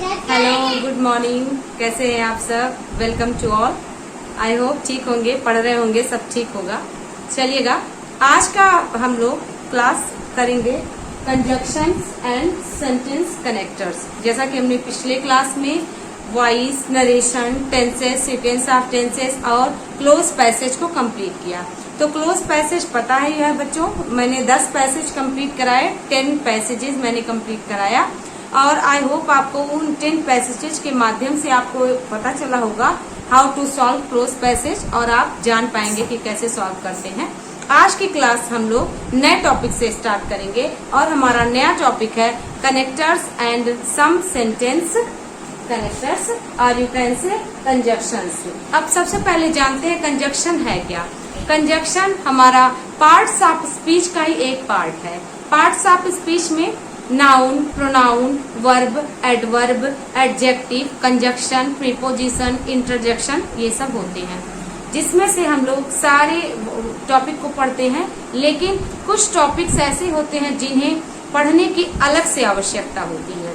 Hello, good morning. कैसे हैं आप सब? Welcome to all. I hope ठीक होंगे, पढ़ रहे होंगे, सब ठीक होगा। चलिएगा, आज का हम लोग क्लास करेंगे कंजक्शंस एंड सेंटेंस कनेक्टर्स। जैसा कि हमने पिछले क्लास में voice, narration, tenses, sequence of tenses और क्लोज पैसेज को कंप्लीट किया। तो क्लोज पैसेज पता है यह बच्चों, मैंने 10 पैसेज कंप्लीट कराए, 10 पैसेजेस मैंने कंप्लीट कराया और आई होप आपको उन 10 पैसेजेस के माध्यम से आपको पता चला होगा how to solve cloze passage और आप जान पाएंगे कि कैसे सॉल्व करते हैं। आज की क्लास हम लोग नए टॉपिक से स्टार्ट करेंगे और हमारा नया टॉपिक है connectors and some sentence connectors और यू कैन से कंजक्शंस। अब सबसे पहले जानते हैं कंजक्शन है क्या। कंजक्शन हमारा पार्ट्स ऑफ स्पीच का ही एक पार्ट है। पार्ट्स ऑफ स्पीच में noun, pronoun, verb, adverb, adjective, conjunction, preposition, interjection, ये सब होते हैं, जिसमें से हम लोग सारे टॉपिक को पढ़ते हैं। लेकिन कुछ टॉपिक्स ऐसे होते हैं जिन्हें पढ़ने की अलग से आवश्यकता होती है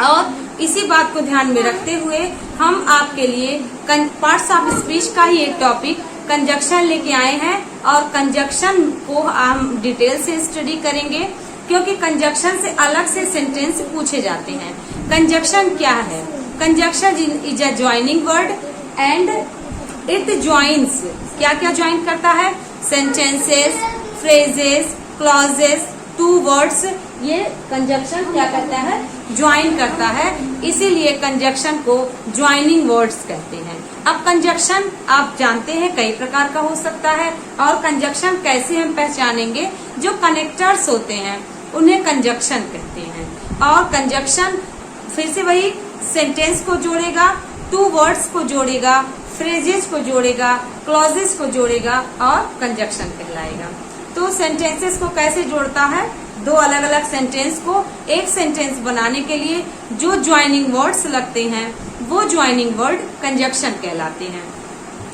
और इसी बात को ध्यान में रखते हुए हम आपके लिए पार्ट्स ऑफ स्पीच का ही एक टॉपिक कंजक्शन लेके आए हैं और कंजक्शन को हम डिटेल से स्टडी करेंगे, क्योंकि कंजक्शन से अलग से सेंटेंस पूछे जाते हैं। कंजक्शन क्या है? Conjunction is a joining word and it joins, क्या क्या ज्वाइन करता है? Sentences, phrases, clauses, two words, ये कंजक्शन क्या करता है? ज्वाइन करता है। इसीलिए कंजक्शन को ज्वाइनिंग वर्ड्स कहते हैं। अब कंजक्शन आप जानते हैं कई प्रकार का हो सकता है और कंजक्शन कैसे हम पहचानेंगे? जो कनेक्टर्स होते हैं उन्हें कंजक्शन कहते हैं। और कंजक्शन फिर से वही सेंटेंस को जोड़ेगा, टू वर्ड्स को जोड़ेगा, फ्रेजेस को जोड़ेगा, क्लॉजेस को जोड़ेगा और कंजक्शन कहलाएगा। तो सेंटेंसेस को कैसे जोड़ता है? दो अलग अलग सेंटेंस को एक सेंटेंस बनाने के लिए जो ज्वाइनिंग वर्ड्स लगते हैं वो ज्वाइनिंग वर्ड कंजक्शन कहलाते हैं।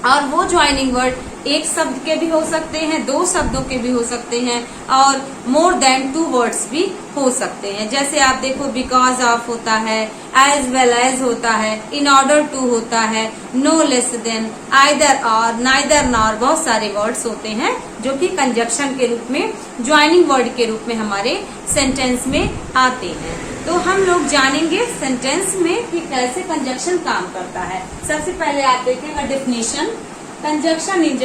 और वो ज्वाइनिंग वर्ड एक शब्द के भी हो सकते हैं, दो शब्दों के भी हो सकते हैं और मोर देन टू वर्ड्स भी हो सकते हैं। जैसे आप देखो, बिकॉज ऑफ होता है, एज वेल एज होता है, इन ऑर्डर टू होता है, नो लेस देन, आइदर और, नाइदर नॉर, बहुत सारे वर्ड्स होते हैं जो कि कंजक्शन के रूप में, ज्वाइनिंग वर्ड के रूप में हमारे सेंटेंस में आते हैं। तो हम लोग जानेंगे सेंटेंस में कि कैसे कंजक्शन काम करता है। सबसे पहले आप देखेंगे definition. Conjunction is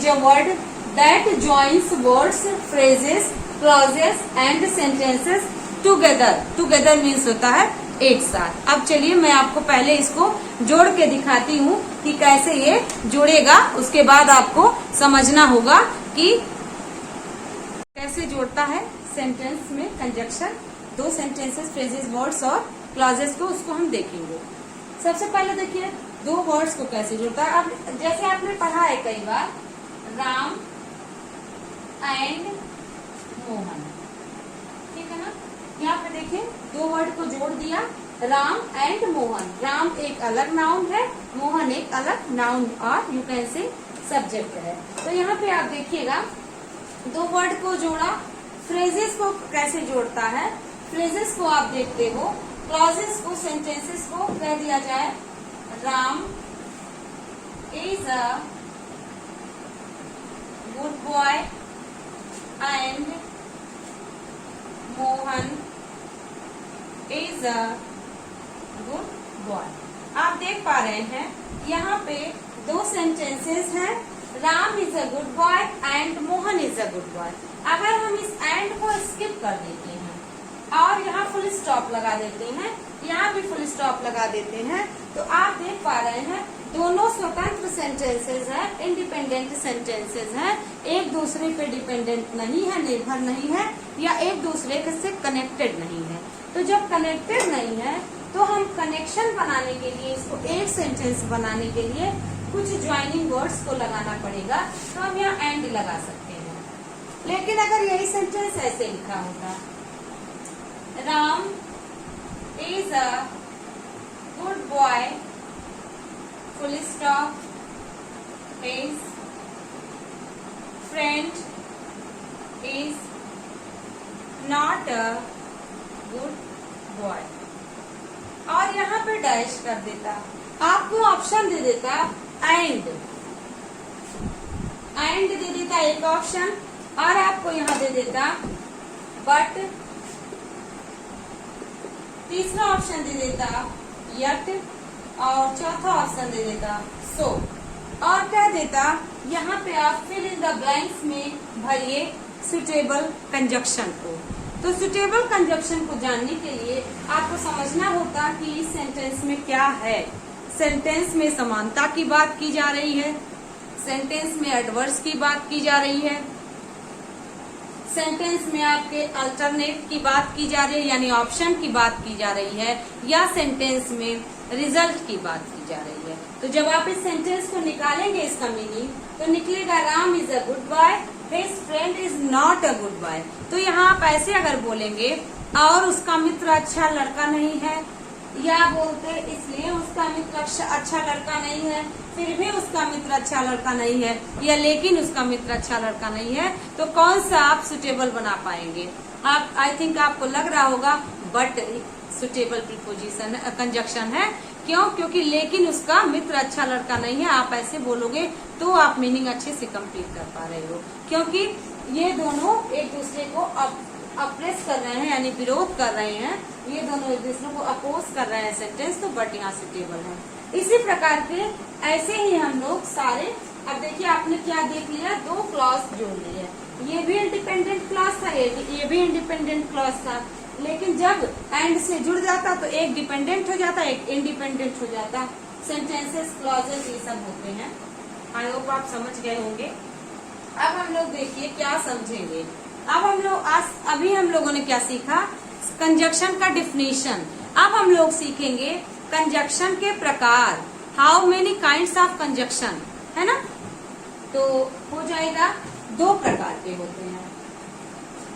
a word that joins words, phrases, clauses and sentences together. Together means होता है एक साथ। अब चलिए मैं आपको पहले इसको जोड़ के दिखाती हूँ कि कैसे ये जुड़ेगा, उसके बाद आपको समझना होगा कि कैसे जोड़ता है सेंटेंस में कंजक्शन। दो सेंटेंसेस, फ्रेजेस, वर्ड्स और क्लॉजेस को, उसको हम देखेंगे। सबसे पहले देखिए दो वर्ड्स को कैसे जोड़ता है। अब जैसे आपने पढ़ा है कई बार, राम एंड मोहन, ठीक है ना। यहाँ पे देखिए दो वर्ड को जोड़ दिया, राम एंड मोहन। राम एक अलग नाउन है, मोहन एक अलग नाउन और यू कैन से सब्जेक्ट है। तो यहाँ पे आप देखिएगा दो वर्ड को जोड़ा। फ्रेजेस को कैसे जोड़ता है? फ्रेजेस को आप देखते हो, क्लॉजेस को, सेंटेंसेस को कह दिया जाए, Ram is a good boy and Mohan is a good boy. आप देख पा रहे हैं यहाँ पे दो सेंटेंसेस हैं, Ram is a good boy and Mohan is a good boy. अगर हम इस एंड को स्किप कर देते हैं और यहाँ फुल स्टॉप लगा देते हैं, यहाँ भी फुल स्टॉप लगा देते हैं, तो आप देख पा रहे हैं दोनों स्वतंत्र सेंटेंसेस हैं, इंडिपेंडेंट सेंटेंसेस हैं, एक दूसरे पे डिपेंडेंट नहीं है, निर्भर नहीं है या एक दूसरे से कनेक्टेड नहीं है। तो जब कनेक्टेड नहीं है तो हम कनेक्शन बनाने के लिए, इसको एक सेंटेंस बनाने के लिए कुछ ज्वाइनिंग वर्ड्स को लगाना पड़ेगा। तो हम यहाँ एंड लगा सकते हैं। लेकिन अगर यही सेंटेंस ऐसे लिखा होता, Ram is a good boy, full stop, his friend is not a good boy, और यहाँ पे डैश कर देता, आपको ऑप्शन दे देता एंड दे देता एक ऑप्शन, और आपको यहाँ दे देता बट, तीसरा ऑप्शन दे देता यट, और चौथा ऑप्शन दे देता सो, और क्या देता यहाँ पे आप फिल इन द ब्लैंक्स में भरिए सुटेबल कंजक्शन को। तो सुटेबल कंजक्शन को जानने के लिए आपको समझना होता कि इस सेंटेंस में क्या है। सेंटेंस में समानता की बात की जा रही है, सेंटेंस में एडवर्स की बात की जा रही है, सेंटेंस में आपके अल्टरनेट की बात की जा रही है यानी ऑप्शन की बात की जा रही है, या सेंटेंस में रिजल्ट की बात की जा रही है। तो जब आप इस सेंटेंस को निकालेंगे इसका मीनिंग, तो निकलेगा Ram is a good boy, his friend is not a good boy. तो यहाँ आप ऐसे अगर बोलेंगे और उसका मित्र अच्छा लड़का नहीं है, या बोलते इसलिए उसका मित्र अच्छा लड़का नहीं है, फिर भी उसका मित्र अच्छा लड़का नहीं है, या लेकिन उसका मित्र अच्छा लड़का नहीं है, तो कौन सा आप सुटेबल बना पाएंगे? आप आई थिंक आपको लग रहा होगा बट सुटेबल प्रीपोजिशन कंजक्शन है। क्यों? क्योंकि लेकिन उसका मित्र अच्छा लड़का नहीं है, आप ऐसे बोलोगे तो आप मीनिंग अच्छे से कंप्लीट कर पा रहे हो, क्योंकि ये दोनों एक दूसरे को अप्रेस कर रहे हैं यानी विरोध कर रहे हैं, ये दोनों एक दूसरे को अपोज कर रहे हैं सेंटेंस, तो बट यहाँ सुटेबल है। इसी प्रकार के ऐसे ही हम लोग सारे, अब देखिए आपने क्या देख लिया, दो क्लॉज जोड़ लिए, ये भी इंडिपेंडेंट क्लॉज था, ये भी इंडिपेंडेंट क्लॉज था, लेकिन जब एंड से जुड़ जाता तो एक डिपेंडेंट हो जाता, एक इंडिपेंडेंट हो जाता। सेंटेंसेस, क्लॉजेस ये सब होते हैं। आई होप आप समझ गए होंगे। अब हम लोग देखिए क्या समझेंगे। अब हम लोग अभी हम लोगों ने क्या सीखा? कंजक्शन का डिफिनीशन। अब हम लोग सीखेंगे कंजक्शन के प्रकार, how many kinds of conjunction, है ना। तो हो जाएगा, दो प्रकार के होते हैं,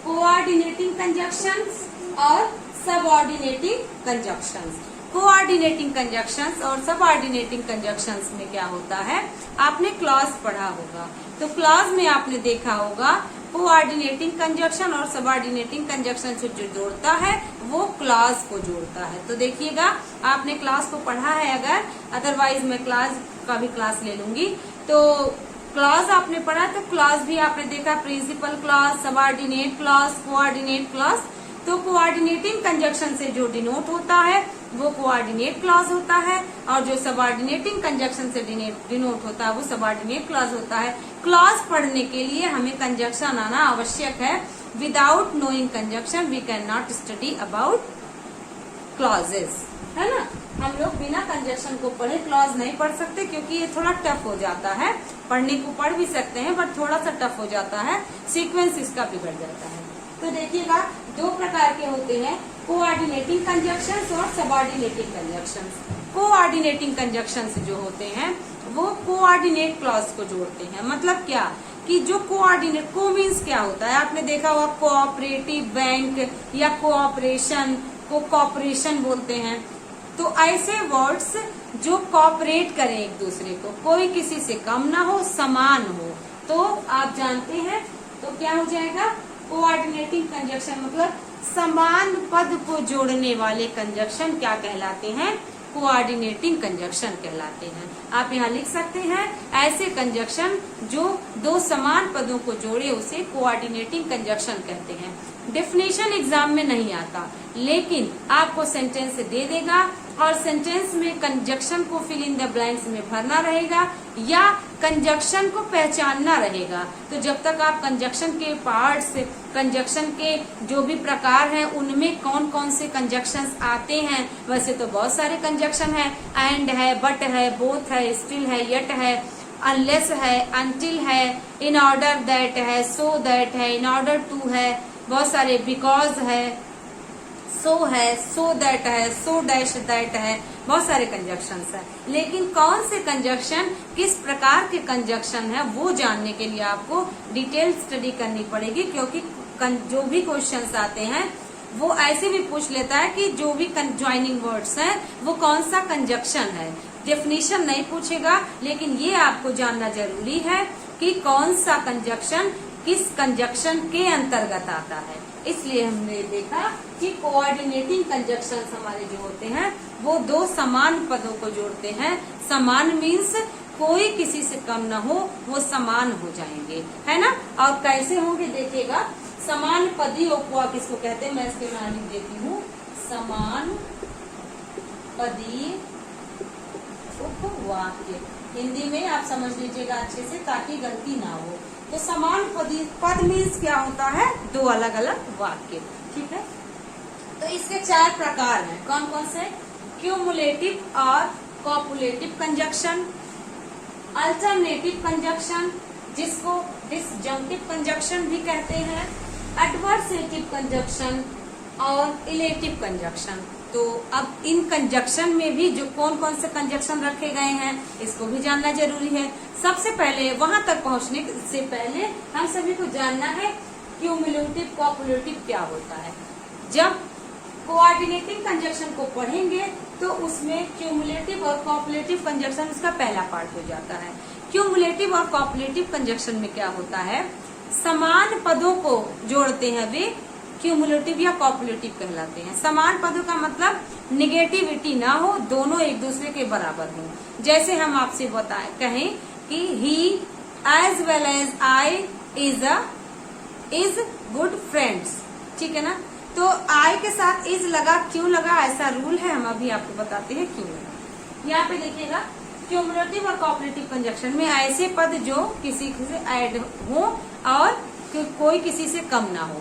कोऑर्डिनेटिंग कंजक्शंस और सबऑर्डिनेटिंग कंजक्शंस। कोऑर्डिनेटिंग कंजक्शंस और सबऑर्डिनेटिंग कंजक्शंस में क्या होता है, आपने क्लॉज पढ़ा होगा, तो क्लॉज में आपने देखा होगा कोऑर्डिनेटिंग कंजक्शन और सबऑर्डिनेटिंग कंजक्शन से जो जोड़ता है वो क्लॉज को जोड़ता है। तो देखिएगा, आपने क्लॉज को पढ़ा है अगर, अदरवाइज मैं क्लॉज का भी क्लास ले लूंगी। तो क्लॉज आपने पढ़ा, तो क्लॉज भी आपने देखा, principal clause, subordinate clause, coordinate clause. तो कोऑर्डिनेटिंग कंजक्शन से जो डिनोट होता है वो कोऑर्डिनेट क्लॉज होता है, और जो सबऑर्डिनेटिंग कंजक्शन से डिनोट होता है वो सबऑर्डिनेट क्लॉज होता है। क्लॉज पढ़ने के लिए हमें कंजक्शन आना आवश्यक है। Without knowing conjunction we can not study about clauses, है ना। हम लोग बिना कंजक्शन को पढ़े क्लॉज नहीं पढ़ सकते, क्योंकि ये थोड़ा टफ हो जाता है। पढ़ने को पढ़ भी सकते हैं बट थोड़ा सा टफ हो जाता है, सीक्वेंस इसका बिगड़ जाता है। तो देखिएगा, दो प्रकार के होते हैं, कोऑर्डिनेटिंग कंजक्शंस और सबऑर्डिनेटिंग कंजक्शंस। कोऑर्डिनेटिंग कंजक्शंस जो होते हैं वो कोऑर्डिनेट क्लॉज को जोड़ते हैं। मतलब क्या कि जो कोऑर्डिनेट, को मीन्स क्या होता है, आपने देखा होगा कोऑपरेटिव बैंक या कोऑपरेशन को कॉपरेशन बोलते हैं। तो ऐसे वर्ड्स जो कॉपरेट करें एक दूसरे को, कोई किसी से कम ना हो, समान हो, तो आप जानते हैं तो क्या हो जाएगा, कोऑर्डिनेटिंग कंजक्शन। मतलब समान पद को जोड़ने वाले कंजक्शन क्या कहलाते हैं, कोऑर्डिनेटिंग कंजक्शन कहलाते हैं। आप यहाँ लिख सकते हैं, ऐसे कंजक्शन जो दो समान पदों को जोड़े उसे कोऑर्डिनेटिंग कंजक्शन कहते हैं। डेफिनेशन एग्जाम में नहीं आता, लेकिन आपको सेंटेंस दे देगा और सेंटेंस में कंजक्शन को फिल इन द ब्लैंक्स में भरना रहेगा या कंजक्शन को पहचानना रहेगा। तो जब तक आप कंजक्शन के पार्ट्स, कंजक्शन के जो भी प्रकार हैं उनमें कौन कौन से कंजक्शंस आते हैं, वैसे तो बहुत सारे कंजक्शन है, एंड है, बट है, बोथ है, स्टिल है, यट है, अनलेस है, अनटिल है, इन ऑर्डर दैट है, सो दैट है, इन ऑर्डर टू है, बहुत सारे, बिकॉज है, सो है, सो दैट है, सो डैश दैट है, बहुत सारे कंजक्शंस है। लेकिन कौन से कंजक्शन, किस प्रकार के कंजक्शन है, वो जानने के लिए आपको डिटेल स्टडी करनी पड़ेगी, क्योंकि जो भी क्वेश्चंस आते हैं वो ऐसे भी पूछ लेता है कि जो भी ज्वाइनिंग वर्ड्स हैं वो कौन सा कंजक्शन है। डेफिनेशन नहीं पूछेगा, लेकिन ये आपको जानना जरूरी है कि कौन सा कंजक्शन किस कंजक्शन के अंतर्गत आता है। इसलिए हमने देखा कि कोऑर्डिनेटिंग कंजक्शन हमारे जो होते हैं वो दो समान पदों को जोड़ते हैं। समान मीन्स कोई किसी से कम ना हो, वो समान हो जाएंगे, है ना। और कैसे होंगे देखिएगा, समान पदी उपवाक्य किसको कहते हैं, मैं इसके नाम लिख देती हूँ, समान पदी उपवाक्य। हिंदी में आप समझ लीजिएगा अच्छे से ताकि गलती ना हो। तो समान पदी, पद मीन्स क्या होता है, दो अलग अलग वाक्य, ठीक है। तो इसके चार प्रकार हैं, कौन कौन से, क्यूमुलेटिव और कॉपुलेटिव कंजक्शन, अल्टरनेटिव कंजक्शन जिसको डिसजंक्टिव कंजक्शन भी कहते हैं, एडवर्सेटिव कंजक्शन और इलेटिव कंजक्शन। तो अब इन कंजक्शन में भी जो कौन कौन से कंजक्शन रखे गए हैं इसको भी जानना जरूरी है। सबसे पहले वहां तक पहुंचने से पहले हम सभी को जानना है क्यूमुलेटिव कॉपुलेटिव क्या होता है। जब कोऑर्डिनेटिंग कंजक्शन को पढ़ेंगे तो उसमें क्यूमुलेटिव और कॉपुलेटिव कंजक्शन उसका पहला पार्ट हो जाता है। क्यूमुलेटिव और कॉपुलेटिव कंजक्शन में क्या होता है, समान पदों को जोड़ते हैं वे क्यूमुलेटिव या कॉपुलेटिव कहलाते हैं। समान पदों का मतलब निगेटिविटी ना हो, दोनों एक दूसरे के बराबर हो। जैसे हम आपसे बताएं, कहें कि he as well as I is good friends, ठीक है ना। तो आई के साथ इज लगा, क्यों लगा, ऐसा रूल है, हम अभी आपको बताते हैं क्यों लगा। यहाँ पे देखिएगा, क्यूमुलेटिव और कॉपुलेटिव कंजक्शन में ऐसे पद जो किसी से ऐड हो और कोई किसी से कम ना हो।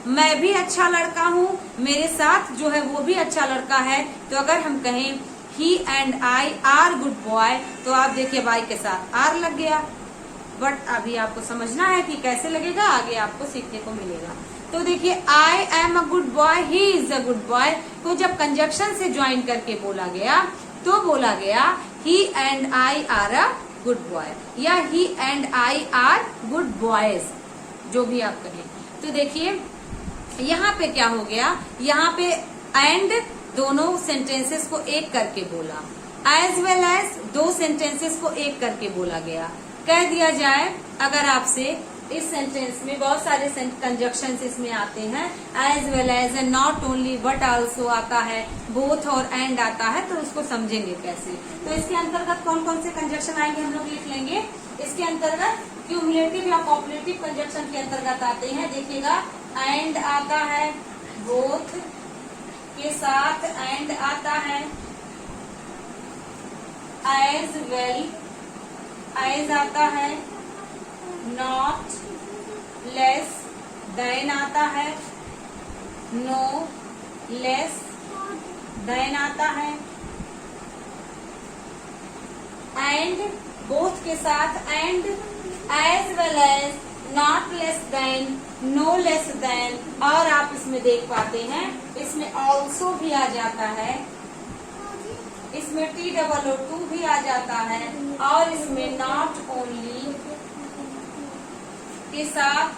मैं भी अच्छा लड़का हूँ, मेरे साथ जो है वो भी अच्छा लड़का है। तो अगर हम कहें he and I are good boy, तो आप देखिए बाई के साथ आर लग गया। बट अभी आपको समझना है कि कैसे लगेगा, आगे आपको सीखने को मिलेगा। तो देखिए, I am a good boy, he is a good boy को जब कंजक्शन से ज्वाइन करके बोला गया तो बोला गया he and I are a good boy या he and I are good boys, जो भी आप कहें। तो देखिए यहाँ पे क्या हो गया, यहाँ पे एंड दोनों सेंटेंसेस को एक करके बोला, एज वेल एज दो सेंटेंसेस को एक करके बोला गया। कह दिया जाए अगर आपसे इस सेंटेंस में बहुत सारे कंजक्शन इसमें आते हैं, as well as, not only but also आता है, बोथ और एंड आता है, तो उसको समझेंगे कैसे। तो इसके अंतर्गत कौन कौन से कंजक्शन आएंगे हम लोग लिख लेंगे। इसके अंतर्गत क्यूमुलेटिव या कॉपुलेटिव कंजक्शन के अंतर्गत आते हैं, देखिएगा एंड आता है, बोथ के साथ एंड आता है, एज वेल एज आता है, नॉट लेस देन आता है, नो लेस देन आता है, एंड बोथ के साथ and, as well as, not less than, no less than, और आप इसमें देख पाते हैं इसमें ऑल्सो भी आ जाता है, इसमें TOO भी आ जाता है, और इसमें नॉट ओनली के साथ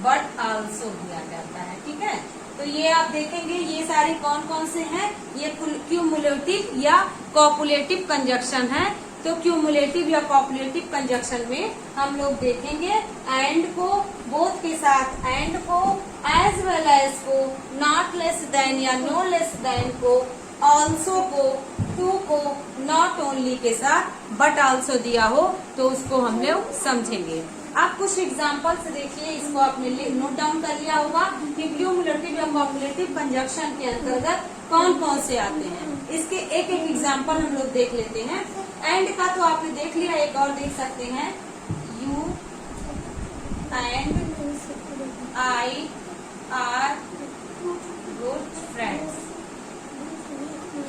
बट आल्सो भी आ जाता है, ठीक है। तो ये आप देखेंगे ये सारे कौन कौन से हैं, ये क्यूमुलेटिव या कॉपुलेटिव कंजक्शन है। तो क्यूमुलेटिव या कॉपुलेटिव कंजक्शन में हम लोग देखेंगे एंड को, बोथ के साथ एंड को, एज वेल एज को, नॉट लेस देन या नो लेस देन को, ऑल्सो को, टू को, नॉट ओनली के साथ बट आल्सो दिया हो तो उसको हम लोग समझेंगे। आप कुछ एग्जाम्पल्स देखिए, इसको आपने नोट डाउन कर लिया होगा कि क्यूमुलेटिव या कॉपुलेटिव कंजक्शन के अंतर्गत कौन कौन से आते हैं। इसके एक एक एग्जाम्पल हम लोग देख लेते हैं। एंड का तो आपने देख लिया, एक और देख सकते हैं, you and I are good friends,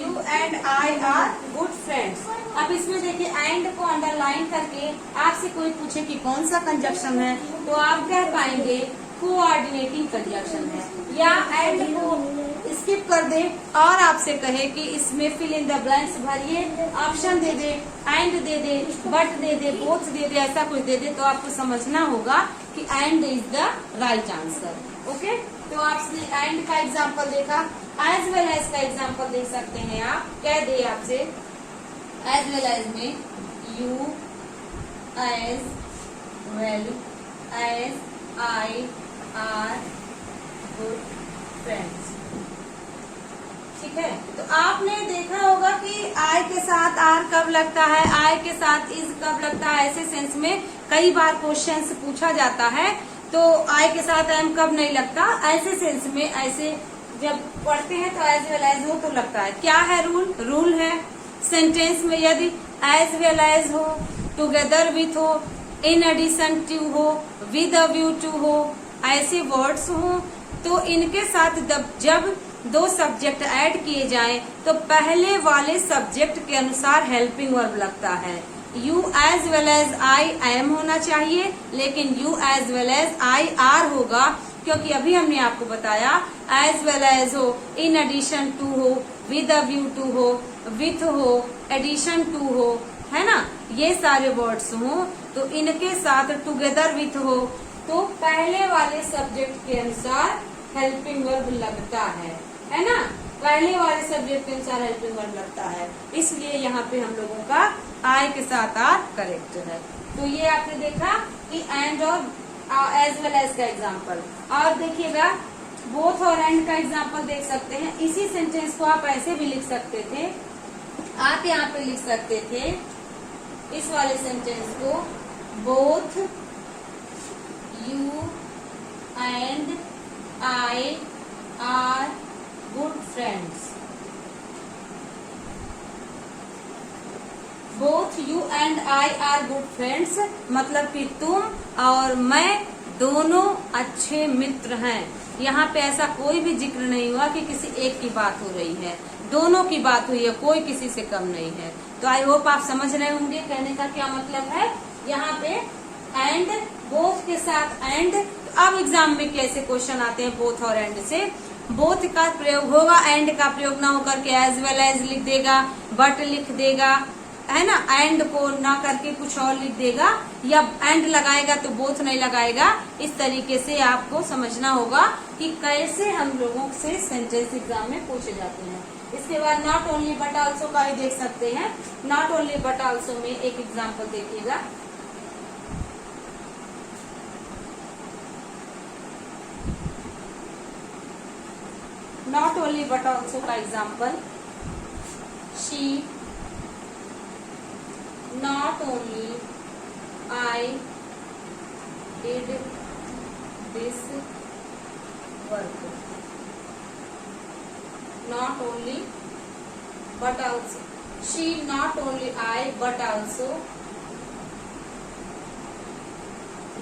you and I are good friends. अब इसमें देखिए एंड को अंडरलाइन करके आपसे कोई पूछे कि कौन सा कंजक्शन है तो आप कह पाएंगे कोऑर्डिनेटिंग कंजक्शन है, या एंड को स्किप कर दे और आपसे कहे कि इसमें फिल इन द ब्लैंक्स भरिए, ऑप्शन दे दे, एंड दे दे, बट दे दे, बोथ दे दे, ऐसा कुछ दे दे, तो आपको समझना होगा कि and is the right answer. Okay, तो आपने एंड का एग्जाम्पल देखा, एज वेल एज का एग्जाम्पल देख सकते हैं आप। कह दे आपसे एज वेल एज में you as well as I are good friends, ठीक है। तो आपने देखा होगा कि आई के साथ आर कब लगता है, आई के साथ इज कब लगता है, ऐसे सेंस में कई बार क्वेश्चन पूछा जाता है। तो आई के साथ एम कब नहीं लगता, ऐसे सेंस में ऐसे जब पढ़ते हैं तो एज वेल एज हो तो लगता है। क्या है रूल? रूल है सेंटेंस में यदि एज वेल एज हो, टुगेदर विथ हो, इन एडिशन टू हो, विद अ व्यू टू हो, ऐसे वर्ड्स हो तो इनके साथ जब दो सब्जेक्ट ऐड किए जाएं तो पहले वाले सब्जेक्ट के अनुसार हेल्पिंग वर्ब लगता है। You as well as I am होना चाहिए, लेकिन you as well as I are होगा, क्योंकि अभी हमने आपको बताया एज वेल एज हो, इन एडिशन टू हो, विद अ व्यू टू हो, विथ हो, एडिशन टू हो, है ना, ये सारे वर्ड्स हो तो इनके साथ टुगेदर विथ हो तो पहले वाले सब्जेक्ट के अनुसार हेल्पिंग वर्ब लगता है ना, पहले वाले सब्जेक्ट के अनुसार हेल्पिंग वर्ब लगता है। इसलिए यहाँ पे हम लोगों का आई के साथ आर करेक्ट है। तो ये आपने देखा कि एंड और एज वेल एज का एग्जाम्पल। और देखिएगा बोथ और एंड का एग्जाम्पल देख सकते हैं। इसी सेंटेंस को आप ऐसे भी लिख सकते थे, आप यहाँ पे लिख सकते थे इस वाले सेंटेंस को, both you and I are good friends. Both you and I are good friends मतलब कि तुम और मैं दोनों अच्छे मित्र हैं। यहाँ पे ऐसा कोई भी जिक्र नहीं हुआ कि किसी एक की बात हो रही है, दोनों की बात हुई है, कोई किसी से कम नहीं है। तो आई होप आप समझ रहे होंगे कहने का क्या मतलब है। यहाँ पे एंड, बोथ के साथ एंड। अब एग्जाम में कैसे क्वेश्चन आते हैं बोथ और एंड से? बोथ का प्रयोग होगा, एंड का प्रयोग ना होकर के एज वेल एज लिख देगा, बट लिख देगा, है ना, एंड को ना करके कुछ और लिख देगा, या एंड लगाएगा तो बोथ नहीं लगाएगा। इस तरीके से आपको समझना होगा कि कैसे हम लोगों से सेंटेंस एग्जाम में पूछे जाते हैं। इसके बाद नॉट ओनली बट आल्सो का भी देख सकते हैं। नॉट ओनली बट आल्सो में एक एग्जाम्पल देखिएगा। नॉट ओनली बट आल्सो का example, she not only I did this work, not only but also, she not only I but also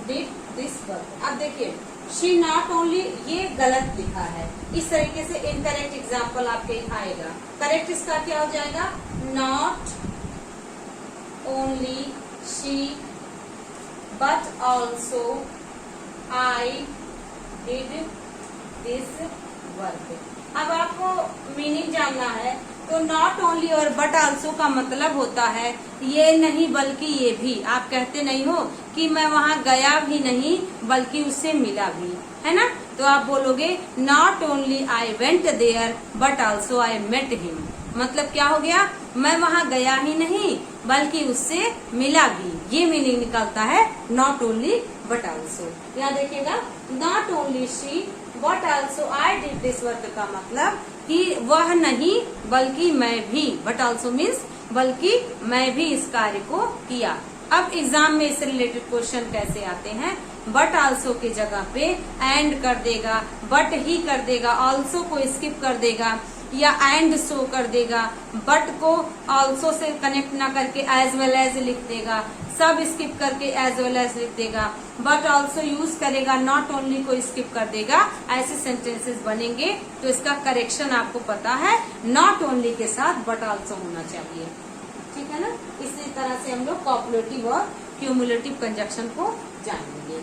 did this work। अब देखिए she not only ये गलत लिखा है, इस तरीके से इनकरेक्ट एग्जाम्पल आपके आएगा। करेक्ट इसका क्या हो जाएगा? not only she but also I did this work। अब आपको मीनिंग जानना है तो नॉट ओनली और बट आल्सो का मतलब होता है ये नहीं बल्कि ये भी। आप कहते नहीं हो कि मैं वहाँ गया भी नहीं बल्कि उससे मिला भी, है ना, तो आप बोलोगे not only I went there but also I met him. मतलब क्या हो गया? मैं वहाँ गया ही नहीं बल्कि उससे मिला भी। ये मीनिंग निकलता है नॉट ओनली बट आल्सो। यहाँ देखिएगा not only she but also I did this work का मतलब कि वह नहीं बल्कि मैं भी, बट आल्सो मीन्स बल्कि मैं भी इस कार्य को किया। अब एग्जाम में इससे रिलेटेड क्वेश्चन कैसे आते हैं? बट आल्सो के जगह पे एंड कर देगा, बट ही कर देगा, आल्सो को स्किप कर देगा या एंड सो कर देगा, बट को आल्सो से कनेक्ट ना करके एज वेल एज लिख देगा, सब स्किप करके एज वेल एज लिख देगा, बट आल्सो यूज करेगा, नॉट ओनली को स्किप कर देगा। ऐसे सेंटेंसेस बनेंगे तो इसका करेक्शन आपको पता है, नॉट ओनली के साथ बट आल्सो होना चाहिए। ठीक है ना। इसी तरह से हम लोग कॉपुलेटिव और क्यूमुलेटिव कंजक्शन को जानेंगे।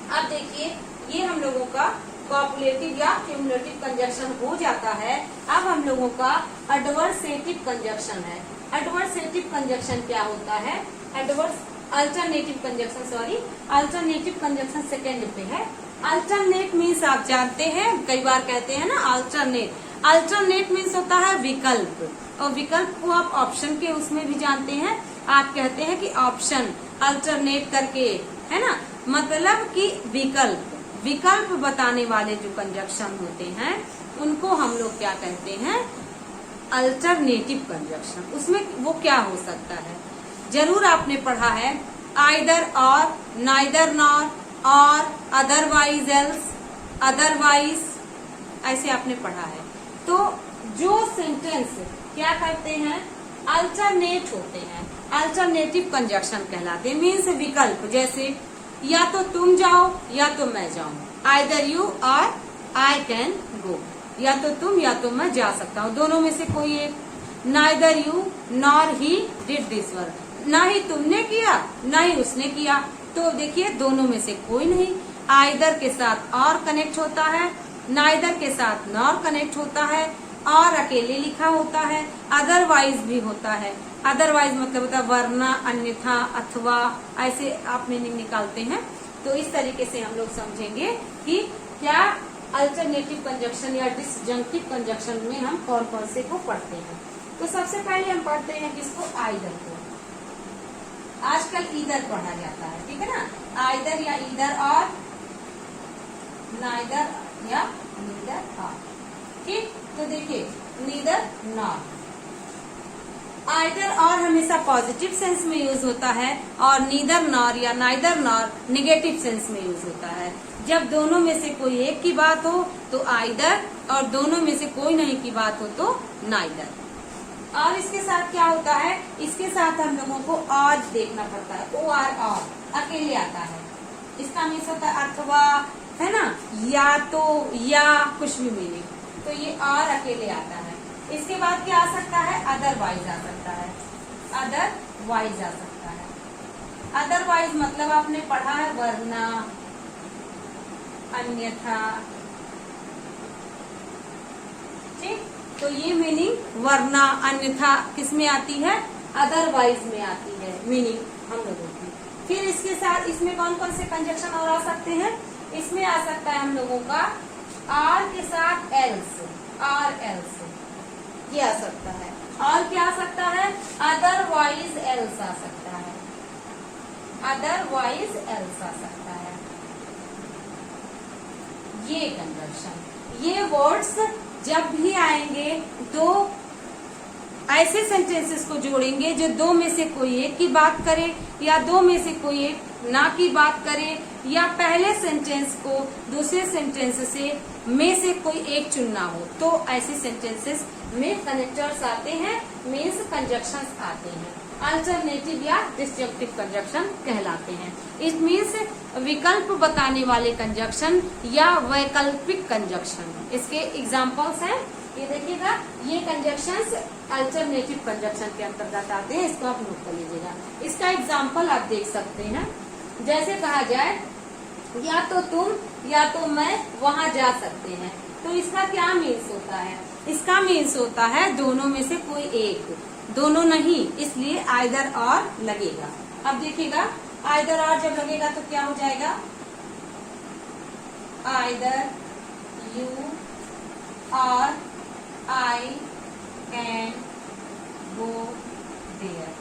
अब देखिए ये हम लोगों का कॉपुलेटिव या क्यूमुलेटिव कंजक्शन हो जाता है। अब हम लोगों का एडवर्सेटिव कंजक्शन है। एडवर्सेटिव कंजक्शन क्या होता है? अल्टरनेटिव कंजक्शन सेकेंड पे है। अल्टरनेट मीन्स आप जानते हैं, कई बार कहते हैं ना अल्टरनेट। अल्टरनेट मीन्स होता है विकल्प, और विकल्प को आप ऑप्शन के उसमें भी जानते हैं। आप कहते हैं कि ऑप्शन अल्टरनेट करके, है ना, मतलब कि विकल्प बताने वाले जो कंजक्शन होते हैं उनको हम लोग क्या कहते हैं, अल्टरनेटिव कंजक्शन। उसमें वो क्या हो सकता है, जरूर आपने पढ़ा है आइदर और, नाइदर नॉर, और, अदरवाइज एल्स, अदरवाइज, ऐसे आपने पढ़ा है। तो जो सेंटेंस क्या करते हैं, अल्टरनेट होते हैं, अल्टरनेटिव कंजक्शन कहलाते हैं। मीन्स विकल्प, जैसे या तो तुम जाओ या तो मैं जाऊं, आइदर यू और आई कैन गो, या तो तुम या तो मैं जा सकता हूँ, दोनों में से कोई एक। Neither you nor he did this work, ना ही तुमने किया ना ही उसने किया, तो देखिए दोनों में से कोई नहीं। आइदर के साथ और कनेक्ट होता है, नाइदर के साथ नॉर कनेक्ट होता है, और अकेले लिखा होता है, अदरवाइज भी होता है। अदरवाइज मतलब होता है वरना, अन्यथा, अथवा, ऐसे आप मीनिंग निकालते हैं। तो इस तरीके से हम लोग समझेंगे कि क्या अल्टरनेटिव कंजक्शन या डिसजंक्टिव कंजक्शन में हम कौन कौन से को पढ़ते हैं। तो सबसे पहले हम पढ़ते हैं किसको, आइदर को। आजकल ईदर पढ़ा जाता है, ठीक है ना, आइदर या ईदर, और नाइदर या नीदर और, ठीक। तो देखिए नीदर नॉर, आइदर और हमेशा पॉजिटिव सेंस में यूज होता है, और नीदर नॉर या नाइदर नॉर निगेटिव सेंस में यूज होता है। जब दोनों में से कोई एक की बात हो तो आइदर, और दोनों में से कोई नहीं की बात हो तो नाइदर। और इसके साथ क्या होता है, इसके साथ हम लोगों को और देखना पड़ता है, ओ आर, और अकेले आता है। इसका मीन्स होता है अथवा, है ना, या तो, या कुछ भी मीनिंग, तो ये और अकेले आता है। इसके बाद क्या आ सकता है, अदरवाइज आ सकता है, अदरवाइज आ सकता है। अदरवाइज मतलब आपने पढ़ा है वरना, अन्यथा, ठीक। तो ये मीनिंग वरना, अन्यथा किस में आती है, अदरवाइज में आती है मीनिंग हम लोगों की। फिर इसके साथ इसमें कौन कौन से कंजक्शन और आ सकते हैं, इसमें आ सकता है हम लोगों का आर के साथ एल्स, आर एल्स, ये आ सकता है। और क्या आ सकता है, अदरवाइज एल्स आ सकता है, अदरवाइज एल्स आ सकता है। ये कंजक्शन, ये वर्ड्स जब भी आएंगे दो ऐसे सेंटेंसेस को जोड़ेंगे जो दो में से कोई एक की बात करे, या दो में से कोई एक ना की बात करे, या पहले सेंटेंस को दूसरे सेंटेंस से में से कोई एक चुनना हो, तो ऐसे सेंटेंसेस में कनेक्टर्स आते हैं, मीन्स कंजक्शंस आते हैं। अल्टरनेटिव या डिसजंक्टिव कंजक्शन कहलाते हैं। इट मीन्स विकल्प बताने वाले कंजक्शन या वैकल्पिक कंजक्शन। इसके एग्जाम्पल्स हैं, ये देखिएगा, ये कंजक्शंस अल्टरनेटिव कंजक्शन के अंतर्गत आते हैं, इसको आप नोट कर लीजिएगा। इसका एग्जाम्पल आप देख सकते हैं, जैसे कहा जाए या तो तुम या तो मैं वहां जा सकते हैं, तो इसका क्या मीन्स होता है, इसका मीन्स होता है दोनों में से कोई एक, दोनों नहीं, इसलिए आइदर और लगेगा। अब देखिएगा आइदर और जब लगेगा तो क्या हो जाएगा, आइदर यू और I can go there,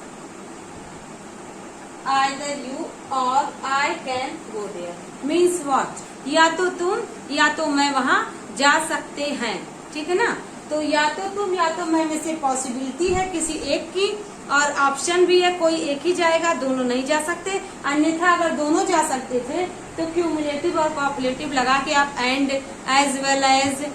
either you और I can go there means what, या तो तुम या तो मैं वहां जा सकते हैं, ठीक है ना। तो या तो तुम या तो मैं में से पॉसिबिलिटी है किसी एक की, और ऑप्शन भी है कोई एक ही जाएगा, दोनों नहीं जा सकते। अन्यथा अगर दोनों जा सकते थे तो क्यूमुलेटिव और कॉपुलेटिव लगा के आप एंड, एज वेल एज,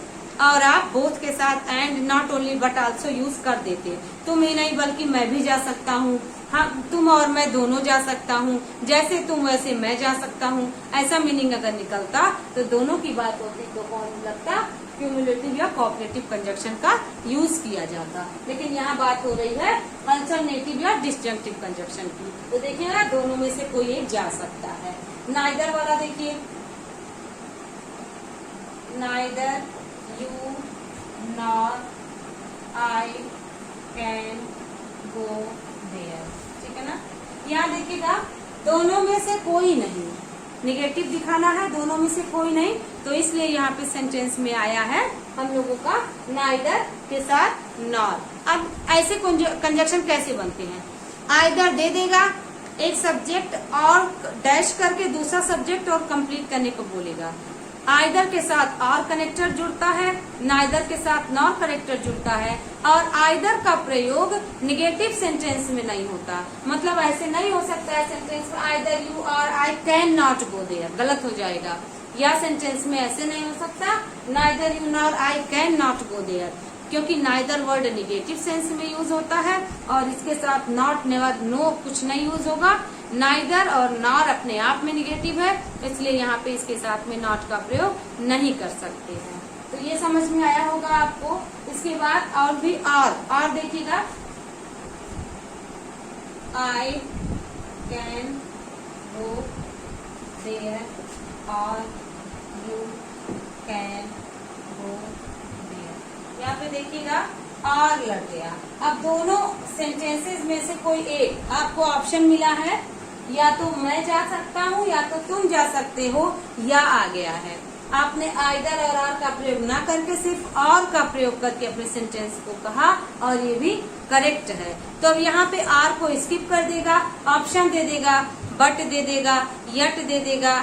और आप बोथ के साथ and, not only but also use कर देते। तुम ही नहीं बल्कि मैं भी जा सकता हूँ, हाँ तुम और मैं दोनों जा सकता हूँ, जैसे तुम वैसे मैं जा सकता हूँ, ऐसा मीनिंग अगर निकलता तो दोनों की बात होती तो कौन लगता, क्यूमुलेटिव या कॉपरेटिव कंजक्शन का यूज किया जाता। लेकिन यहाँ बात हो रही है अल्टरनेटिव या डिसजंक्टिव कंजक्शन की। तो देखिएगा दोनों में से कोई एक जा सकता है। नाइदर वाला देखिए, neither you nor I can go there, ठीक है ना। यहाँ देखिएगा दोनों में से कोई नहीं, निगेटिव दिखाना है, दोनों में से कोई नहीं, तो इसलिए यहाँ पे सेंटेंस में आया है हम लोगों का नाइदर के साथ नॉर। अब ऐसे कंजक्शन कैसे बनते हैं, आइदर दे देगा एक सब्जेक्ट और डैश करके दूसरा सब्जेक्ट और कंप्लीट करने को बोलेगा, आइदर के साथ और कनेक्टर जुड़ता है, नाइदर के साथ नॉर कनेक्टर जुड़ता है, और आइदर का प्रयोग निगेटिव सेंटेंस में नहीं होता। मतलब ऐसे नहीं हो सकता है सेंटेंस में आइदर यू और I can not go there, गलत हो जाएगा। या सेंटेंस में ऐसे नहीं हो सकता neither you nor I can not go there, क्योंकि नाइदर वर्ड निगेटिव सेंस में यूज होता है और इसके साथ नॉट, नेवर, नो कुछ नहीं यूज होगा। नाइदर और नॉर अपने आप में निगेटिव है, इसलिए यहाँ पे इसके साथ में नॉट का प्रयोग नहीं कर सकते हैं। तो ये समझ में आया होगा आपको। इसके बाद और भी और देखिएगा, आई कैन गो देयर और यू कैन गो देयर। यहाँ पे देखिएगा और लग गया। अब दोनों सेंटेंसेस में से कोई एक आपको ऑप्शन मिला है, या तो मैं जा सकता हूँ या तो तुम जा सकते हो, या आ गया है। आपने आइदर और आर का प्रयोग ना करके सिर्फ और का प्रयोग करके अपने सेंटेंस को कहा, और ये भी करेक्ट है। तो अब यहाँ पे आर को स्किप कर देगा, ऑप्शन दे देगा, बट दे देगा, यट दे देगा,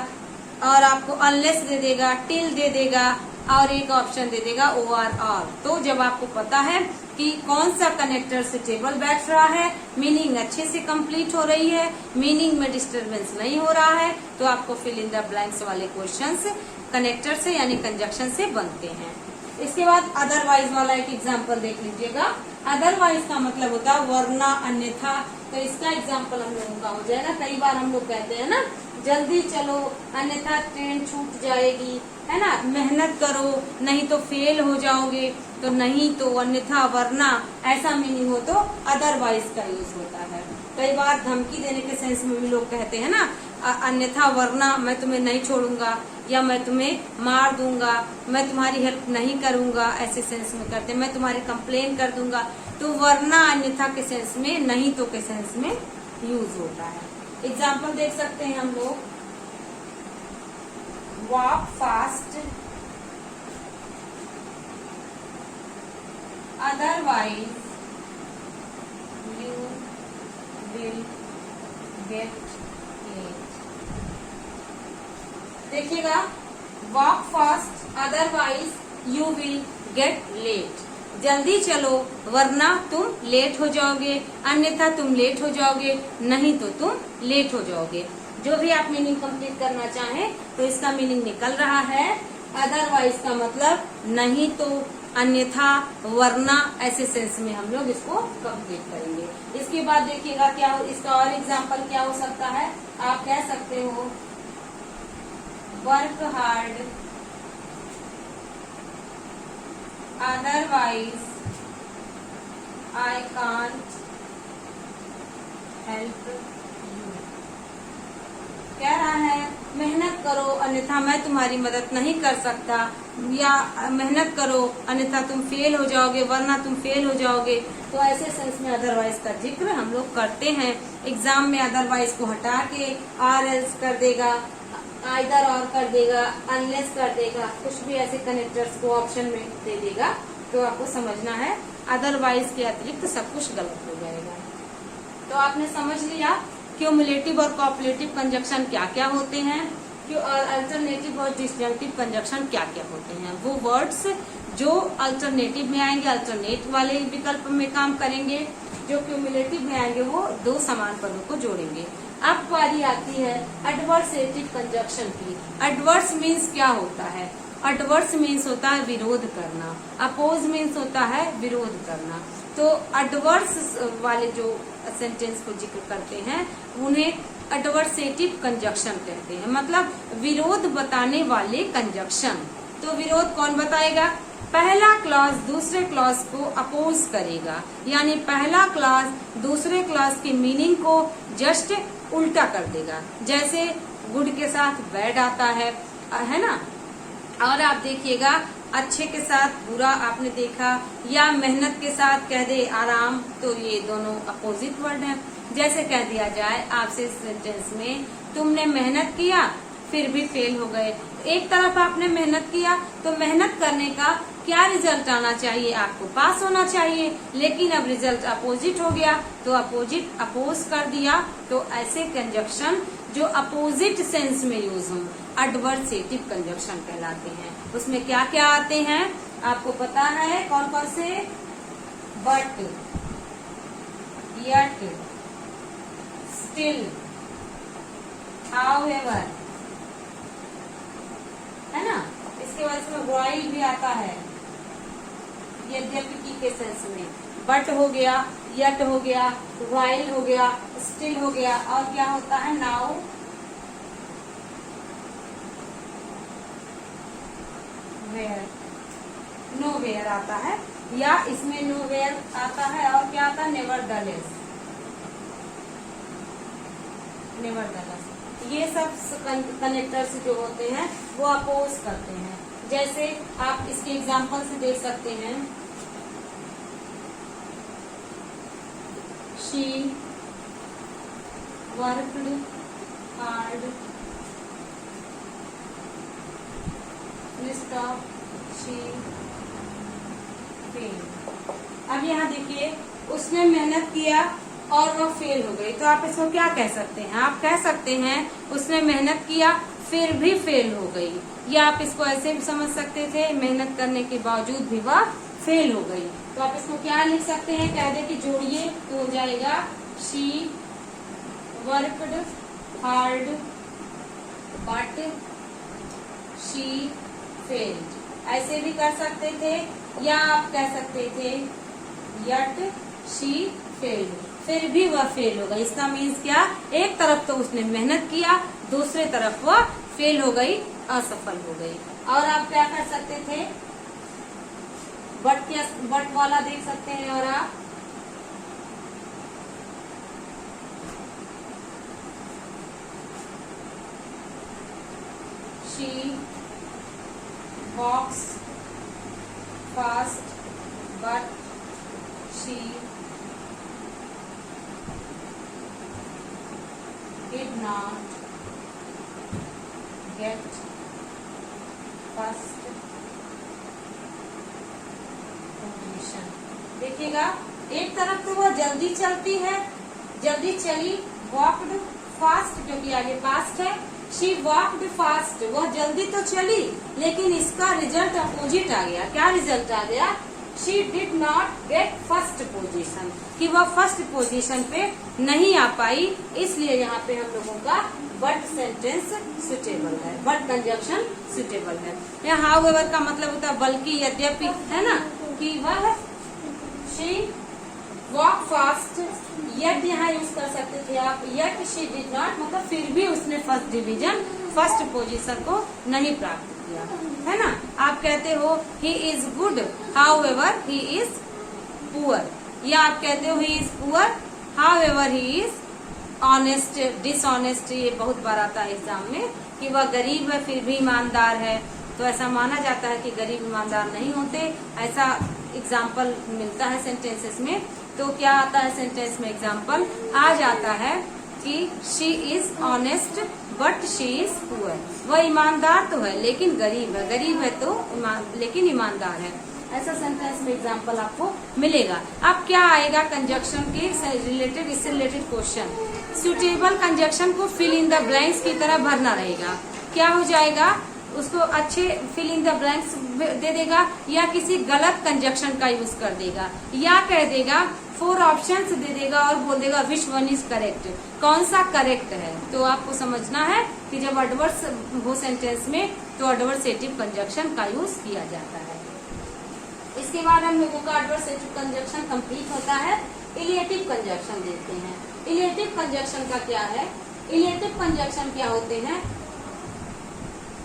और आपको अनलेस दे देगा, टिल दे देगा, और एक ऑप्शन दे देगा ओ आर और। तो जब आपको पता है कि कौन सा कनेक्टर से टेबल बैठ रहा है, मीनिंग अच्छे से कंप्लीट हो रही है, मीनिंग में डिस्टरबेंस नहीं हो रहा है, तो आपको फिल इन द ब्लैंक्स वाले क्वेश्चंस कनेक्टर से यानी कंजक्शन से बनते हैं। इसके बाद अदरवाइज वाला एक एग्जाम्पल देख लीजिएगा। अदरवाइज का मतलब होता है वरना, अन्यथा। तो इसका एग्जाम्पल हम लोगों का हो जाएगा, कई बार हम लोग कहते हैं ना जल्दी चलो अन्यथा ट्रेन छूट जाएगी, है ना, मेहनत करो नहीं तो फेल हो जाओगे, तो नहीं तो, अन्यथा, वरना, ऐसा मीनिंग हो तो अदरवाइज का यूज होता है। कई बार धमकी देने के सेंस में भी लोग कहते हैं ना, अन्यथा वरना मैं तुम्हें नहीं छोड़ूंगा, या मैं तुम्हें मार दूंगा, मैं तुम्हारी हेल्प नहीं करूंगा, ऐसे सेंस में करते हैं, मैं तुम्हारी कंप्लेन कर दूंगा। तो वरना अन्यथा के सेंस में, नहीं तो के सेंस में यूज होता है। एग्जाम्पल देख सकते हैं हम लोग, walk fast, otherwise you will get late. देखिएगा, walk fast otherwise you will get late, जल्दी चलो वरना तुम लेट हो जाओगे, अन्यथा तुम लेट हो जाओगे, नहीं तो तुम लेट हो जाओगे। जो भी आप मीनिंग कंप्लीट करना चाहें तो इसका मीनिंग निकल रहा है। अदरवाइज का मतलब नहीं तो, अन्यथा, वरना, ऐसे सेंस में हम लोग इसको कंप्लीट करेंगे। इसके बाद देखिएगा क्या हो, इसका और एग्जांपल क्या हो सकता है। आप कह सकते हो work hard otherwise I can't help you. कह रहा है मेहनत करो अन्यथा मैं तुम्हारी मदद नहीं कर सकता, या मेहनत करो अन्यथा तुम फेल हो जाओगे, वरना तुम फेल हो जाओगे। तो ऐसे सेंस में अदरवाइज का जिक्र हम लोग करते हैं। एग्जाम में अदरवाइज को हटा के आर एल्स कर देगा, आइदर और कर देगा, अनलेस कर देगा, कुछ भी ऐसे कनेक्टर्स को ऑप्शन में दे देगा। तो आपको समझना है अदरवाइज के अतिरिक्त सब कुछ गलत हो जाएगा। तो आपने समझ लिया क्यूमुलेटिव और कॉपलेटिव कंजक्शन क्या क्या होते हैं, और अल्टरनेटिव और डिसजंक्टिव कंजक्शन क्या क्या होते हैं। वो वर्ड्स जो अल्टरनेटिव में आएंगे अल्टरनेट वाले विकल्प में काम करेंगे, जो क्यूमुलेटिव में आएंगे वो दो समान पदों को जोड़ेंगे। अब बारी आती है एडवर्सेटिव कंजक्शन की। एडवर्स मीन्स क्या होता है? एडवर्स मीन्स होता है विरोध करना, अपोज मीन्स होता है विरोध करना। तो एडवर्स वाले जो सेंटेंस को जिक्र करते हैं उन्हें एडवर्सेटिव कंजक्शन कहते हैं, मतलब विरोध बताने वाले कंजक्शन। तो विरोध कौन बताएगा? पहला क्लॉज दूसरे क्लॉज को अपोज करेगा, यानी पहला क्लॉज दूसरे क्लॉज की मीनिंग को जस्ट उल्टा कर देगा। जैसे गुड के साथ बैड आता है ना। और आप देखिएगा अच्छे के साथ बुरा आपने देखा, या मेहनत के साथ कह दे आराम, तो ये दोनों अपोजिट वर्ड हैं। जैसे कह दिया जाए आपसे सेंटेंस में तुमने मेहनत किया फिर भी फेल हो गए। एक तरफ आपने मेहनत किया तो मेहनत करने का क्या रिजल्ट आना चाहिए? आपको पास होना चाहिए, लेकिन अब रिजल्ट अपोजिट हो गया तो अपोजिट अपोज कर दिया। तो ऐसे कंजक्शन जो अपोजिट सेंस में यूज हो, एडवर्सेटिव कंजक्शन कहलाते हैं। उसमें क्या क्या आते हैं आपको पता है, कौन कौन से? बट, yet, still, however, है ना। इसके बाद इसमें while भी आता है, यद्यपि की के सेंस में। बट हो गया, yet हो गया, while हो गया, still हो गया, और क्या होता है? now, where, nowhere आता है, या इसमें nowhere आता है, और क्या आता है? nevertheless, nevertheless। ये सब कनेक्टर्स जो होते हैं वो अपोज करते हैं। जैसे आप इसके एग्जांपल से देख सकते हैं, she worked hard, stop, she failed। अब यहाँ देखिए, उसने मेहनत किया और वो फेल हो गई, तो आप इसको क्या कह सकते हैं? आप कह सकते हैं उसने मेहनत किया फिर भी फेल हो गई, या आप इसको ऐसे भी समझ सकते थे, मेहनत करने के बावजूद भी वह फेल हो गई। तो आप इसको क्या लिख सकते हैं? कह दे कि जोड़िए तो हो जाएगा she worked hard but she failed। ऐसे भी कर सकते थे, या आप कह सकते थे yet she failed, फिर भी वह फेल हो गई। इसका मीन्स क्या? एक तरफ तो उसने मेहनत किया, दूसरे तरफ वह फेल हो गई, असफल हो गई। और आप क्या कर सकते थे? बट वाला देख सकते हैं, और आप she walks fast but she did not get first position। देखिएगा, एक तरफ तो वह जल्दी चलती है, जल्दी चली, वॉक्ड फास्ट, क्योंकि आगे पास्ट है। शी वॉक्ड फास्ट, वह जल्दी तो चली, लेकिन इसका रिजल्ट अपोजिट आ गया। क्या रिजल्ट आ गया? She did not get first position, कि वह फर्स्ट पोजीशन पे नहीं आ पाई। इसलिए यहाँ पे हम लोगों का बट सेंटेंस सुटेबल है, बट कंजक्शन सुटेबल है। यहाँ हाउएवर का मतलब होता है बल्कि, यद्यपि, है ना, कि वह शी वॉक फास्ट, यट यहाँ यूज कर सकते थे आप, यट शी डिड नॉट, मतलब फिर भी उसने फर्स्ट डिवीजन, फर्स्ट पोजीशन को नहीं प्राप्त किया, है ना। आप कहते हो he is good however he is poor, या आप कहते हो he is poor however he is honest, dishonest. ये बहुत बार आता है एग्जाम में कि वह गरीब है फिर भी ईमानदार है, तो ऐसा माना जाता है कि गरीब ईमानदार नहीं होते, ऐसा एग्जाम्पल मिलता है सेंटेंसेस में। तो क्या आता है सेंटेंस में? एग्जाम्पल आ जाता है कि she is honest but she is poor, वह ईमानदार तो है लेकिन गरीब है, गरीब है तो लेकिन ईमानदार है। ऐसा सेंटेंस में एग्जाम्पल आपको मिलेगा। अब क्या आएगा कंजक्शन के रिलेटेड, इससे रिलेटेड क्वेश्चन, सुटेबल कंजक्शन को फिल इन द ब्लैंक्स की तरह भरना रहेगा। क्या हो जाएगा? उसको अच्छे फिल इन द ब्लैंक्स दे देगा, या किसी गलत कंजक्शन का यूज कर देगा, या कह देगा 4 ऑप्शंस दे देगा और बोल देगा विच वन इज करेक्ट, कौन सा करेक्ट है। तो आपको समझना है कि जब एडवर्स हो सेंटेंस में तो एडवर्सेटिव कंजक्शन का यूज किया जाता है। इसके बाद हम लोगों का एडवर्सेटिव कंजक्शन कंप्लीट होता है। इलिएटिव कंजक्शन देखते हैं। इलिएटिव कंजक्शन का क्या है? इलिएटिव कंजक्शन क्या होते हैं?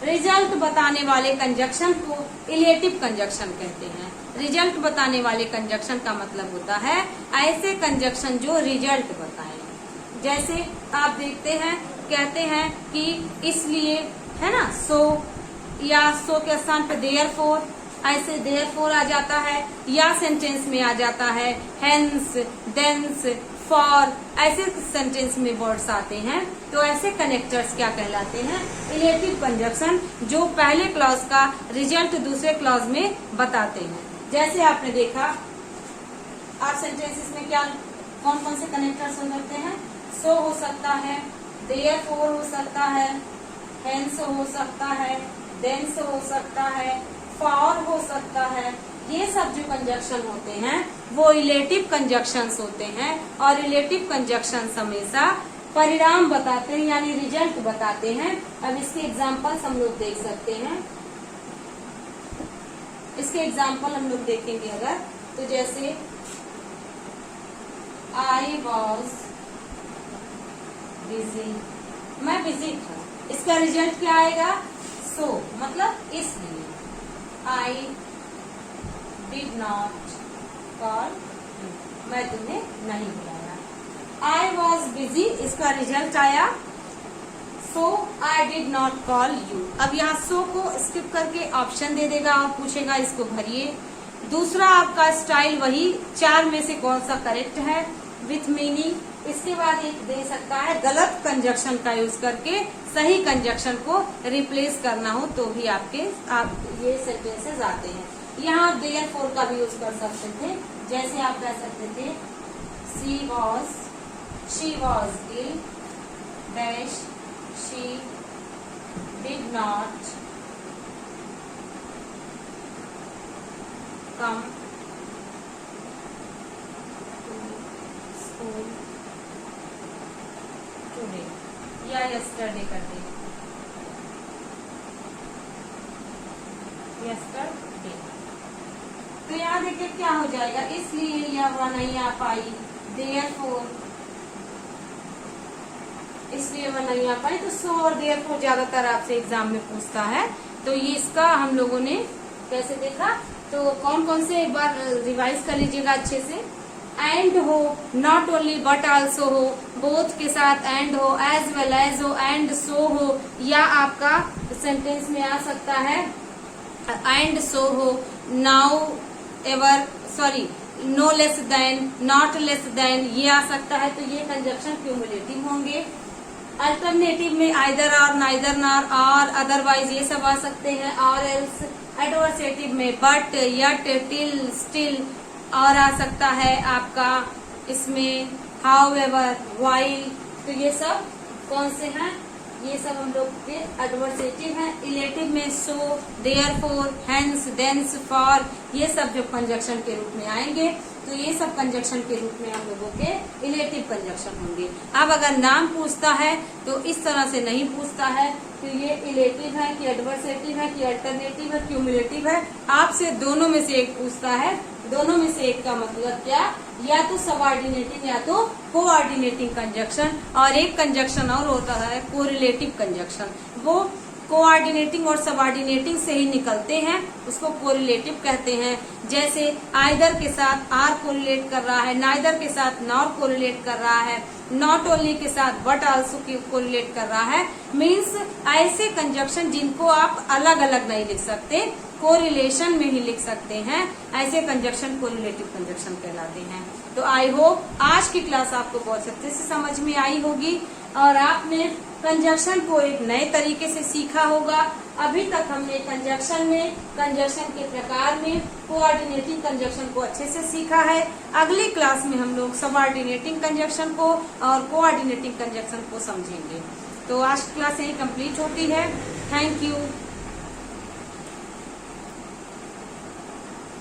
रिजल्ट बताने वाले कंजक्शन को इलिएटिव कंजक्शन कहते हैं। रिजल्ट बताने वाले कंजक्शन का मतलब होता है ऐसे कंजक्शन जो रिजल्ट बताएं। जैसे आप देखते हैं, कहते हैं कि इसलिए, है ना, सो, या सो के स्थान पे देयरफॉर, ऐसे देयरफॉर आ जाता है, या सेंटेंस में आ जाता है हेंस, देंस, फॉर, ऐसे सेंटेंस में वर्ड्स आते हैं। तो ऐसे कनेक्टर्स क्या कहलाते हैं? इलिएटिव कंजक्शन, जो पहले क्लॉज का रिजल्ट दूसरे क्लॉज में बताते हैं। जैसे आपने देखा, आप सेंटेंसेस में क्या कौन कौन से कनेक्टर्स हो सकते हैं? सो हो सकता है, देयरफॉर हो सकता है, hence हो सकता है, thence हो सकता है, for हो सकता है। ये सब जो कंजक्शन होते हैं वो रिलेटिव कंजक्शंस होते हैं और रिलेटिव कंजक्शंस हमेशा परिणाम बताते हैं यानी रिजल्ट बताते हैं। अब इसके एग्जाम्पल्स हम लोग देख सकते हैं। इसके एग्जाम्पल हम लोग देखेंगे अगर तो जैसे I was busy, मैं बिजी था, इसका रिजल्ट क्या आएगा? so मतलब इसलिए। I did not call you, मैं तुम्हें नहीं बुलाया। I was busy, इसका रिजल्ट आया so I did not call you। अब यहाँ so को स्किप करके ऑप्शन दे देगा और पूछेगा इसको भरिए। दूसरा आपका स्टाइल वही, चार में से कौन सा करेक्ट है विथ मीनिंग। इसके बाद एक दे सकता है गलत कंजक्शन का यूज करके सही कंजक्शन को रिप्लेस करना हो तो भी आप ये सेंटेंसेस आते हैं। यहाँ आप देयरफॉर का भी यूज कर सकते थे, जैसे आप कह सकते थे she was ill dash she did not come to school today या यस्टरडे कर दे, यस्टरडे। तो यहाँ देखिए क्या हो जाएगा, इसलिए यह वह नहीं आ पाई, देयरफॉर इसलिए वह नहीं आ पाई। तो सो और देयरफॉर ज्यादातर आपसे एग्जाम में पूछता है। तो ये इसका हम लोगों ने कैसे देखा, तो कौन कौन से एक बार रिवाइज कर लीजिएगा अच्छे से। एंड हो, नॉट ओनली बट आल्सो हो, बोथ के साथ एंड हो, एज वेल एज हो, एंड सो हो, या आपका सेंटेंस में आ सकता है एंड सो हो, now ever sorry no less than, not less than, ये आ सकता है। तो ये कंजक्शन क्यूमुलेटिव होंगे। अल्टरनेटिव में आइदर और, नाइदर नॉर, और, अदरवाइज ये सब आ सकते हैं। और एल्स एडवर्सेटिव में बट, यट, टिल, स्टिल, और आ सकता है आपका इसमें हाउएवर, व्हाइल। तो ये सब कौन से हैं, ये सब हम लोग के एडवर्सेटिव हैं। इलेटिव में सो, देयरफॉर, हेंस, देंस, फॉर, ये सब जो कंजक्शन के रूप में आएंगे तो ये सब कंजक्शन के रूप में हम लोगों के इलेटिव कंजक्शन होंगे। अब अगर नाम पूछता है तो इस तरह से नहीं पूछता है कि ये इलेटिव है कि एडवर्सेटिव है कि अल्टरनेटिव है, क्यूमुलेटिव है। आपसे दोनों में से एक पूछता है। दोनों में से एक का मतलब क्या, या तो सबऑर्डिनेटिंग या तो कोऑर्डिनेटिंग कंजक्शन, और एक कंजक्शन और होता है कोरिलेटिव कंजक्शन। वो कोऑर्डिनेटिंग और सबऑर्डिनेटिंग से ही निकलते हैं, उसको कोरिलेटिव कहते हैं। जैसे आइदर के साथ आर कोरिलेट कर रहा है, नाइदर के साथ नॉर कोरिलेट कर रहा है, नॉट ओनली के साथ बट आल्सो कोरिलेट कर रहा है। मीन्स ऐसे कंजक्शन जिनको आप अलग अलग नहीं लिख सकते, कोरिलेशन में ही लिख सकते हैं, ऐसे कंजक्शन कोरिलेटिव कंजक्शन कहलाते हैं। तो आई होप आज की क्लास आपको बहुत अच्छे से समझ में आई होगी और आपने कंजक्शन को एक नए तरीके से सीखा होगा। अभी तक हमने कंजक्शन में, कंजक्शन के प्रकार में कोऑर्डिनेटिंग कंजक्शन को अच्छे से सीखा है। अगली क्लास में हम लोग सबऑर्डिनेटिंग कंजक्शन को और कोऑर्डिनेटिंग कंजक्शन को समझेंगे। तो आज क्लास यही कंप्लीट होती है। Thank you.